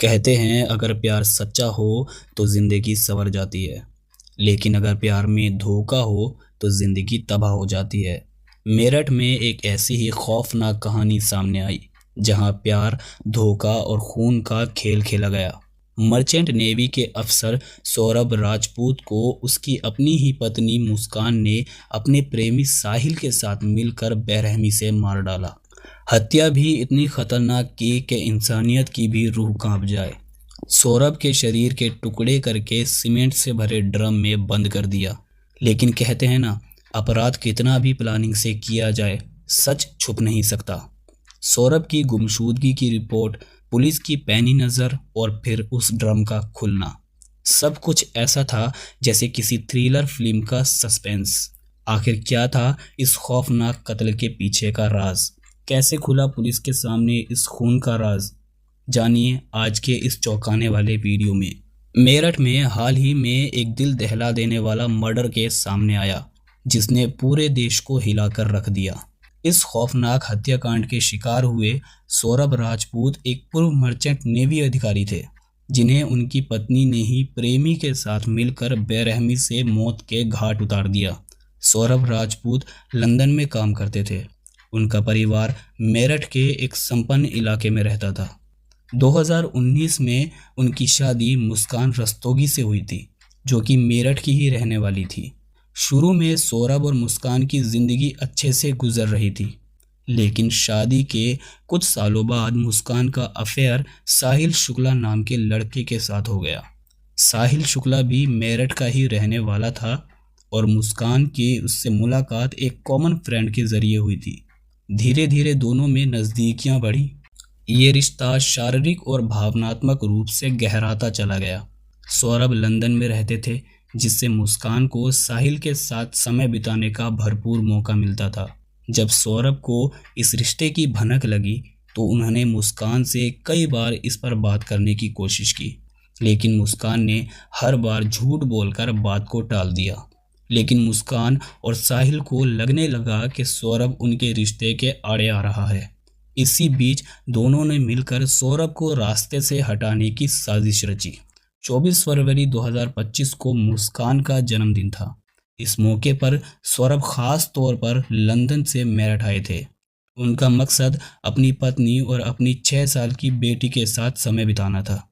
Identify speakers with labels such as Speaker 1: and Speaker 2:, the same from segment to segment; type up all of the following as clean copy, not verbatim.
Speaker 1: कहते हैं अगर प्यार सच्चा हो तो जिंदगी संवर जाती है। लेकिन अगर प्यार में धोखा हो तो जिंदगी तबाह हो जाती है। मेरठ में एक ऐसी ही खौफनाक कहानी सामने आई जहां प्यार, धोखा और खून का खेल खेला गया। मर्चेंट नेवी के अफसर सौरभ राजपूत को उसकी अपनी ही पत्नी मुस्कान ने अपने प्रेमी साहिल के साथ मिलकर बेरहमी से मार डाला। हत्या भी इतनी खतरनाक की कि इंसानियत की भी रूह कांप जाए। सौरभ के शरीर के टुकड़े करके सीमेंट से भरे ड्रम में बंद कर दिया। लेकिन कहते हैं ना, अपराध कितना भी प्लानिंग से किया जाए, सच छुप नहीं सकता। सौरभ की गुमशुदगी की रिपोर्ट, पुलिस की पैनी नज़र और फिर उस ड्रम का खुलना, सब कुछ ऐसा था जैसे किसी थ्रिलर फिल्म का सस्पेंस। आखिर क्या था इस खौफनाक कत्ल के पीछे का राज? कैसे खुला पुलिस के सामने इस खून का राज? जानिए आज के इस चौंकाने वाले वीडियो में। मेरठ में हाल ही में एक दिल दहला देने वाला मर्डर केस सामने आया जिसने पूरे देश को हिलाकर रख दिया। इस खौफनाक हत्याकांड के शिकार हुए सौरभ राजपूत एक पूर्व मर्चेंट नेवी अधिकारी थे, जिन्हें उनकी पत्नी ने ही प्रेमी के साथ मिलकर बेरहमी से मौत के घाट उतार दिया। सौरभ राजपूत लंदन में काम करते थे। उनका परिवार मेरठ के एक संपन्न इलाके में रहता था। 2019 में उनकी शादी मुस्कान रस्तोगी से हुई थी, जो कि मेरठ की ही रहने वाली थी। शुरू में सौरभ और मुस्कान की जिंदगी अच्छे से गुजर रही थी, लेकिन शादी के कुछ सालों बाद मुस्कान का अफेयर साहिल शुक्ला नाम के लड़के के साथ हो गया। साहिल शुक्ला भी मेरठ का ही रहने वाला था और मुस्कान की उससे मुलाकात एक कॉमन फ्रेंड के जरिए हुई थी। धीरे धीरे दोनों में नज़दीकियां बढ़ी। ये रिश्ता शारीरिक और भावनात्मक रूप से गहराता चला गया। सौरभ लंदन में रहते थे, जिससे मुस्कान को साहिल के साथ समय बिताने का भरपूर मौका मिलता था। जब सौरभ को इस रिश्ते की भनक लगी तो उन्होंने मुस्कान से कई बार इस पर बात करने की कोशिश की, लेकिन मुस्कान ने हर बार झूठ बोलकर बात को टाल दिया। लेकिन मुस्कान और साहिल को लगने लगा कि सौरभ उनके रिश्ते के आड़े आ रहा है। इसी बीच दोनों ने मिलकर सौरभ को रास्ते से हटाने की साजिश रची। 24 फरवरी 2025 को मुस्कान का जन्मदिन था। इस मौके पर सौरभ खास तौर पर लंदन से मेरठ आए थे। उनका मकसद अपनी पत्नी और अपनी 6 साल की बेटी के साथ समय बिताना था,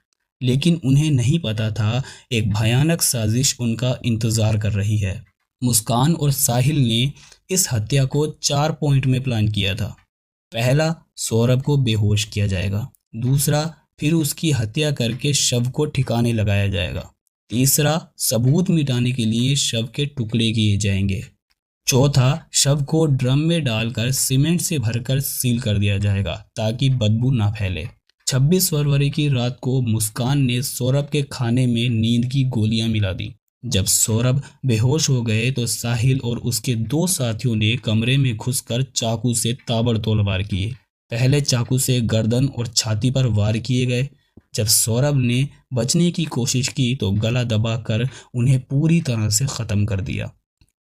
Speaker 1: लेकिन उन्हें नहीं पता था एक भयानक साजिश उनका इंतजार कर रही है। मुस्कान और साहिल ने इस हत्या को 4 पॉइंट में प्लान किया था। पहला, सौरभ को बेहोश किया जाएगा। दूसरा, फिर उसकी हत्या करके शव को ठिकाने लगाया जाएगा। तीसरा, सबूत मिटाने के लिए शव के टुकड़े किए जाएंगे। चौथा, शव को ड्रम में डालकर सीमेंट से भरकर सील कर दिया जाएगा ताकि बदबू ना फैले। 26 फरवरी की रात को मुस्कान ने सौरभ के खाने में नींद की गोलियां मिला दी। जब सौरभ बेहोश हो गए तो साहिल और उसके 2 साथियों ने कमरे में घुसकर चाकू से ताबड़तोड़ वार किए। पहले चाकू से गर्दन और छाती पर वार किए गए। जब सौरभ ने बचने की कोशिश की तो गला दबाकर उन्हें पूरी तरह से ख़त्म कर दिया।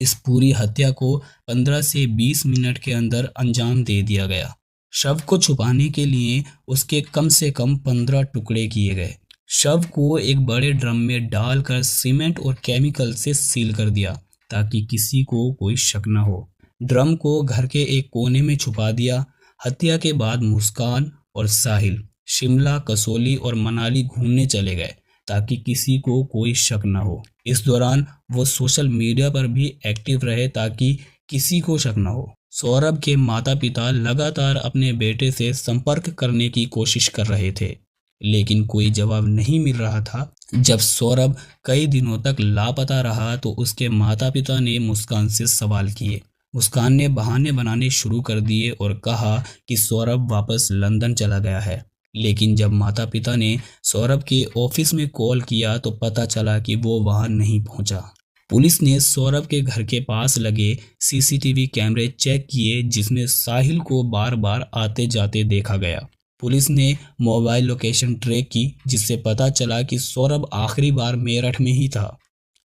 Speaker 1: इस पूरी हत्या को 15 से 20 मिनट के अंदर अंजाम दे दिया गया। शव को छुपाने के लिए उसके कम से कम 15 टुकड़े किए गए। शव को एक बड़े ड्रम में डालकर सीमेंट और केमिकल से सील कर दिया ताकि किसी को कोई शक न हो। ड्रम को घर के एक कोने में छुपा दिया। हत्या के बाद मुस्कान और साहिल शिमला, कसौली और मनाली घूमने चले गए ताकि किसी को कोई शक न हो। इस दौरान वो सोशल मीडिया पर भी एक्टिव रहे ताकि किसी को शक न हो। सौरभ के माता पिता लगातार अपने बेटे से संपर्क करने की कोशिश कर रहे थे, लेकिन कोई जवाब नहीं मिल रहा था। जब सौरभ कई दिनों तक लापता रहा तो उसके माता पिता ने मुस्कान से सवाल किए। मुस्कान ने बहाने बनाने शुरू कर दिए और कहा कि सौरभ वापस लंदन चला गया है। लेकिन जब माता पिता ने सौरभ के ऑफिस में कॉल किया तो पता चला कि वो वहां नहीं पहुंचा। पुलिस ने सौरभ के घर के पास लगे सीसीटीवी कैमरे चेक किए, जिसमें साहिल को बार बार आते जाते देखा गया। पुलिस ने मोबाइल लोकेशन ट्रैक की, जिससे पता चला कि सौरभ आखिरी बार मेरठ में ही था।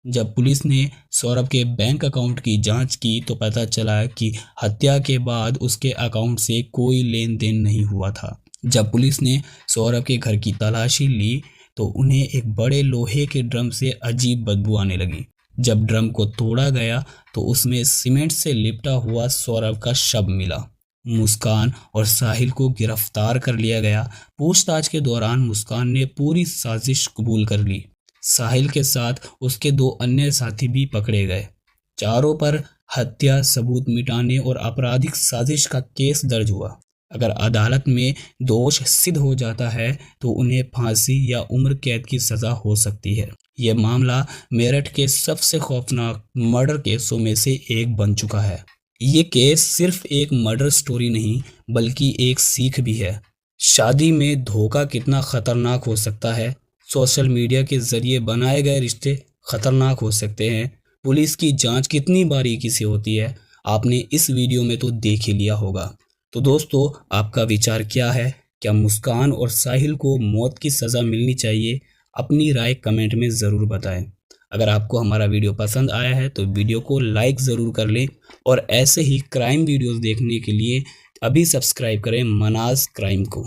Speaker 1: जब पुलिस ने सौरभ के बैंक अकाउंट की जांच की तो पता चला कि हत्या के बाद उसके अकाउंट से कोई लेन देन नहीं हुआ था। जब पुलिस ने सौरभ के घर की तलाशी ली तो उन्हें एक बड़े लोहे के ड्रम से अजीब बदबू आने लगी। जब ड्रम को तोड़ा गया तो उसमें सीमेंट से लिपटा हुआ सौरभ का शव मिला। मुस्कान और साहिल को गिरफ्तार कर लिया गया। पूछताछ के दौरान मुस्कान ने पूरी साजिश कबूल कर ली। साहिल के साथ उसके 2 अन्य साथी भी पकड़े गए। चारों पर हत्या, सबूत मिटाने और आपराधिक साजिश का केस दर्ज हुआ। अगर अदालत में दोष सिद्ध हो जाता है तो उन्हें फांसी या उम्र कैद की सज़ा हो सकती है। यह मामला मेरठ के सबसे खौफनाक मर्डर केसों में से एक बन चुका है। ये केस सिर्फ एक मर्डर स्टोरी नहीं बल्कि एक सीख भी है। शादी में धोखा कितना खतरनाक हो सकता है। सोशल मीडिया के जरिए बनाए गए रिश्ते खतरनाक हो सकते हैं। पुलिस की जांच कितनी बारीकी से होती है आपने इस वीडियो में तो देख ही लिया होगा। तो दोस्तों, आपका विचार क्या है? क्या मुस्कान और साहिल को मौत की सज़ा मिलनी चाहिए? अपनी राय कमेंट में ज़रूर बताएं। अगर आपको हमारा वीडियो पसंद आया है तो वीडियो को लाइक ज़रूर कर लें और ऐसे ही क्राइम वीडियोस देखने के लिए अभी सब्सक्राइब करें मनाज क्राइम को।